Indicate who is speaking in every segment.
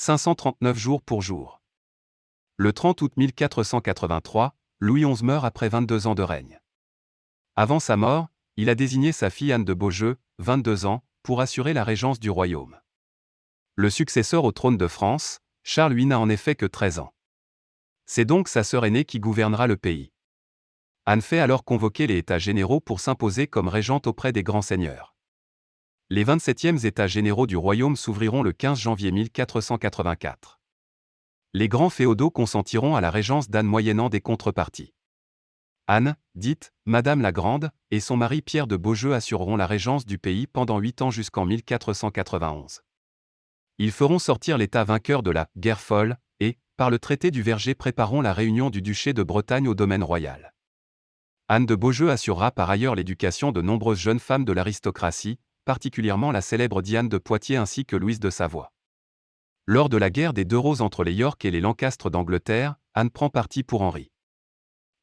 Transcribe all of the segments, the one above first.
Speaker 1: 539 jours pour jour. Le 30 août 1483, Louis XI meurt après 22 ans de règne. Avant sa mort, il a désigné sa fille Anne de Beaujeu, 22 ans, pour assurer la régence du royaume. Le successeur au trône de France, Charles VIII n'a en effet que 13 ans. C'est donc sa sœur aînée qui gouvernera le pays. Anne fait alors convoquer les États généraux pour s'imposer comme régente auprès des grands seigneurs. Les 27e États généraux du royaume s'ouvriront le 15 janvier 1484. Les grands féodaux consentiront à la régence d'Anne moyennant des contreparties. Anne, dite Madame la Grande, et son mari Pierre de Beaujeu assureront la régence du pays pendant 8 ans jusqu'en 1491. Ils feront sortir l'État vainqueur de la « guerre folle » et, par le traité du Verger, prépareront la réunion du duché de Bretagne au domaine royal. Anne de Beaujeu assurera par ailleurs l'éducation de nombreuses jeunes femmes de l'aristocratie, particulièrement la célèbre Diane de Poitiers ainsi que Louise de Savoie. Lors de la guerre des 2 Roses entre les York et les Lancastre d'Angleterre, Anne prend parti pour Henri.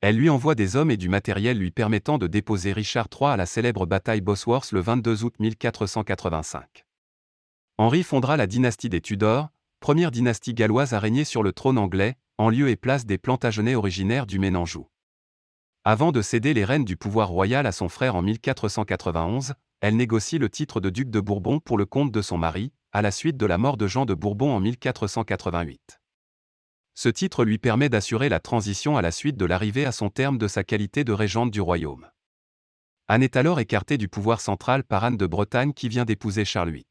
Speaker 1: Elle lui envoie des hommes et du matériel lui permettant de déposer Richard III à la célèbre bataille Bosworth le 22 août 1485. Henri fondera la dynastie des Tudors, première dynastie galloise à régner sur le trône anglais, en lieu et place des Plantagenets originaires du Maine Anjou. Avant de céder les rênes du pouvoir royal à son frère en 1491, elle négocie le titre de duc de Bourbon pour le compte de son mari, à la suite de la mort de Jean de Bourbon en 1488. Ce titre lui permet d'assurer la transition à la suite de l'arrivée à son terme de sa qualité de régente du royaume. Anne est alors écartée du pouvoir central par Anne de Bretagne qui vient d'épouser Charles VIII.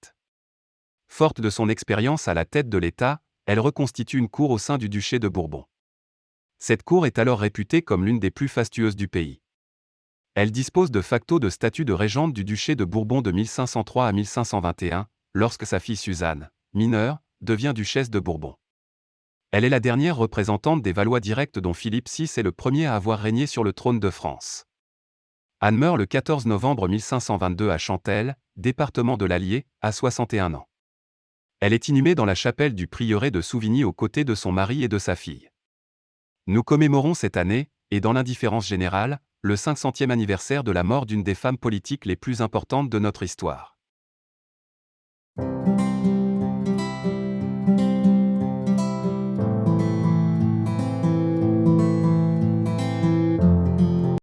Speaker 1: Forte de son expérience à la tête de l'État, elle reconstitue une cour au sein du duché de Bourbon. Cette cour est alors réputée comme l'une des plus fastueuses du pays. Elle dispose de facto de statut de régente du duché de Bourbon de 1503 à 1521, lorsque sa fille Suzanne, mineure, devient duchesse de Bourbon. Elle est la dernière représentante des Valois directs dont Philippe VI est le premier à avoir régné sur le trône de France. Anne meurt le 14 novembre 1522 à Chantelle, département de l'Allier, à 61 ans. Elle est inhumée dans la chapelle du prieuré de Souvigny aux côtés de son mari et de sa fille. Nous commémorons cette année, et dans l'indifférence générale, le 500e anniversaire de la mort d'une des femmes politiques les plus importantes de notre histoire.